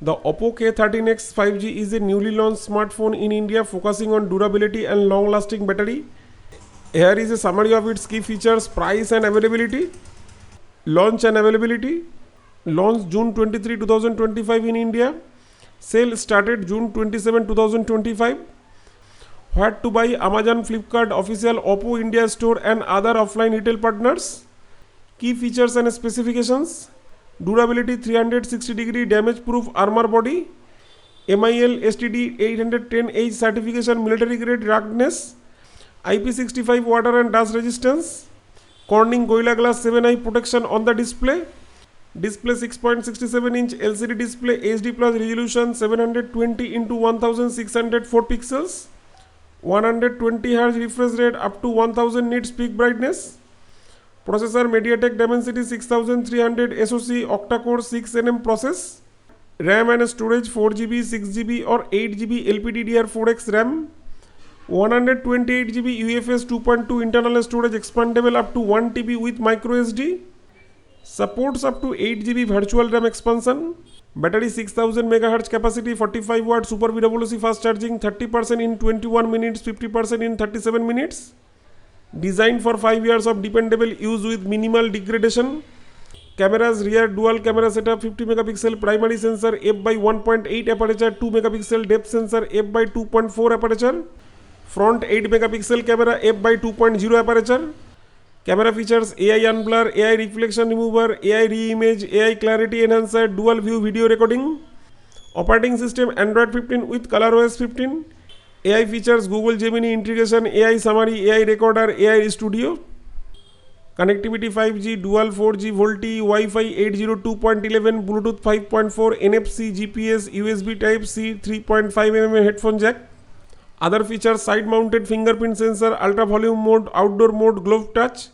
The Oppo K13x 5G is a newly launched smartphone in India focusing on durability and long-lasting battery. Here is a summary of its key features, price and availability. Launch and availability. Launched June 23, 2025 in India. Sale started June 27, 2025. Where to buy: Amazon, Flipkart, official Oppo India store and other offline retail partners. Key features and specifications. Durability: 360-degree damage proof armor body. MIL STD 810H certification, military grade ruggedness. IP65 water and dust resistance. Corning Gorilla Glass 7i protection on the display. Display 6.67-inch LCD display, HD plus resolution, 720 x 1604 pixels. 120 Hz refresh rate up to 1000 nits peak brightness. Processor MediaTek Dimensity 6300 SoC octa-core 6nm process. RAM and storage 4GB, 6GB or 8GB LPDDR4X RAM. 128GB UFS 2.2 internal storage expandable up to 1TB with microSD. Supports up to 8GB virtual RAM expansion. Battery 6000 MHz capacity, 45 watt super VWC fast charging, 30% in 21 minutes, 50% in 37 minutes. Designed for 5 years of dependable use with minimal degradation. Cameras: rear dual camera setup, 50 megapixel primary sensor f/1.8 aperture, 2 megapixel depth sensor f/2.4 aperture. Front 8 megapixel camera f/2.0 aperture. Camera features AI unblur, AI reflection remover, AI re-image, AI clarity enhancer, dual view video recording. Operating system Android 15 with ColorOS 15. AI features Google Gemini integration, AI summary, AI recorder, AI studio. Connectivity: 5G, dual 4G, VoLTE, Wi-Fi 802.11, Bluetooth 5.4, NFC, GPS, USB Type-C, 3.5mm headphone jack. Other features: side-mounted fingerprint sensor, ultra volume mode, outdoor mode, glove touch.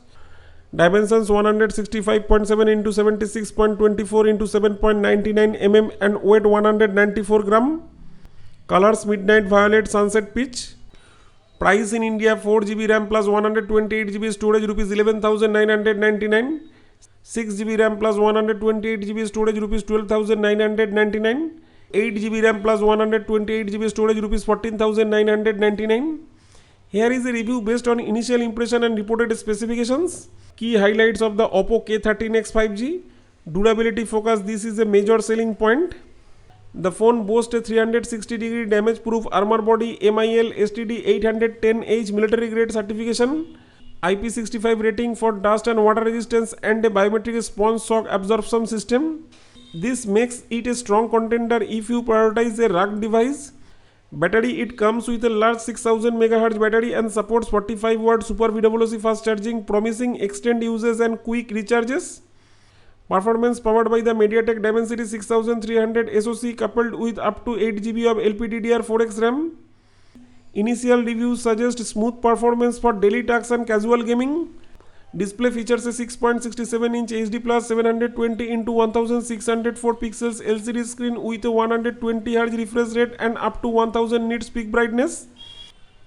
Dimensions: 165.7 into 76.24 into 7.99 mm and weight 194 gram. Colors: midnight violet, sunset peach. Price in India: 4GB RAM plus 128GB storage rupees 11,999. 6GB RAM plus 128GB storage rupees 12,999. 8GB RAM plus 128GB storage rupees 14,999. Here is a review based on initial impression and reported specifications. Key highlights of the Oppo K13x 5G. Durability focus: this is a major selling point. The phone boasts a 360-degree damage proof armor body, MIL STD 810H military grade certification, IP65 rating for dust and water resistance, and a biometric sponge shock absorption system. This makes it a strong contender if you prioritize a rugged device. Battery: it comes with a large 6000 MHz battery and supports 45 watt super VWC fast charging, promising extended uses and quick recharges. Performance: powered by the MediaTek Dimensity 6300 SoC coupled with up to 8GB of LPDDR4X RAM. Initial reviews suggest smooth performance for daily tasks and casual gaming. Display features a 6.67-inch HD plus 720 x 1604 pixels LCD screen with a 120 Hz refresh rate and up to 1000 nits peak brightness.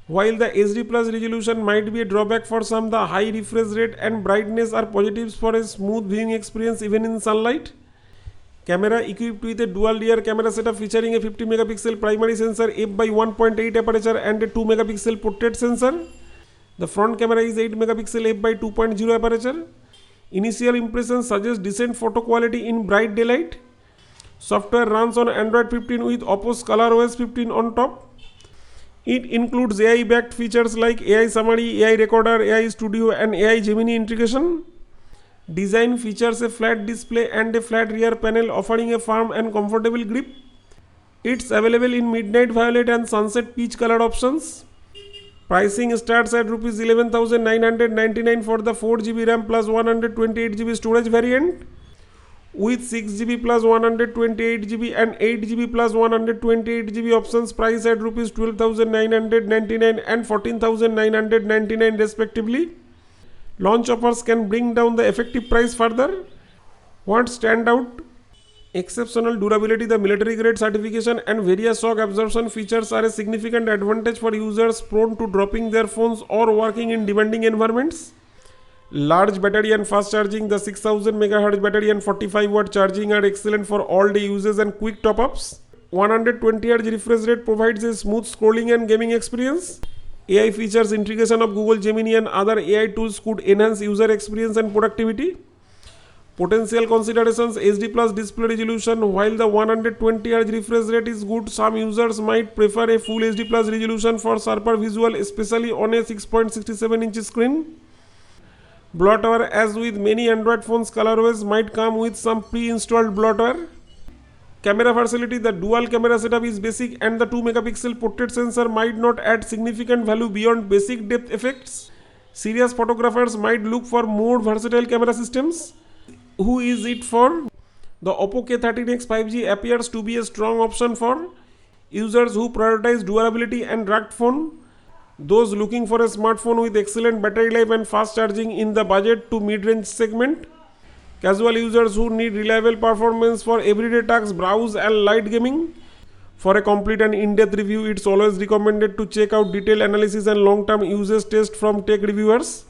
While the HD plus resolution might be a drawback for some, the high refresh rate and brightness are positives for a smooth viewing experience even in sunlight. Camera: equipped with a dual rear camera setup featuring a 50 megapixel primary sensor f/1.8 aperture and a 2 megapixel portrait sensor. The front camera is 8 megapixel f/2.0 aperture. Initial impressions suggest decent photo quality in bright daylight. Software runs on Android 15 with Oppo's ColorOS 15 on top. It includes AI-backed features like AI summary, AI recorder, AI studio and AI Gemini integration. Design features a flat display and a flat rear panel offering a firm and comfortable grip. It's available in midnight violet and sunset peach color options. Pricing starts at rupees 11,999 for the 4GB RAM plus 128GB storage variant. With 6GB plus 128GB and 8GB plus 128GB options price at rupees 12,999 and 14,999 respectively. Launch offers can bring down the effective price further. What stand out? Exceptional durability: the military grade certification and various shock absorption features are a significant advantage for users prone to dropping their phones or working in demanding environments. Large battery and fast charging. The 6000 MHz battery and 45 watt charging are excellent for all day uses and quick top ups. 120 Hz refresh rate provides a smooth scrolling and gaming experience. AI features integration of Google Gemini and other AI tools could enhance user experience and productivity. Potential considerations: HD plus display resolution. While the 120 Hz refresh rate is good, some users might prefer a full HD plus resolution for sharper visual, especially on a 6.67 inch screen. Bloatware: as with many Android phones, colorways might come with some pre-installed bloatware. Camera versatility: the dual camera setup is basic and the 2 megapixel portrait sensor might not add significant value beyond basic depth effects. Serious photographers might look for more versatile camera systems. Who is it for? The Oppo K13x 5G appears to be a strong option for users who prioritize durability and rugged phone, those looking for a smartphone with excellent battery life and fast charging in the budget to mid-range segment, casual users who need reliable performance for everyday tasks, browse and light gaming. For a complete and in-depth review, it's always recommended to check out detailed analysis and long-term usage test from tech reviewers.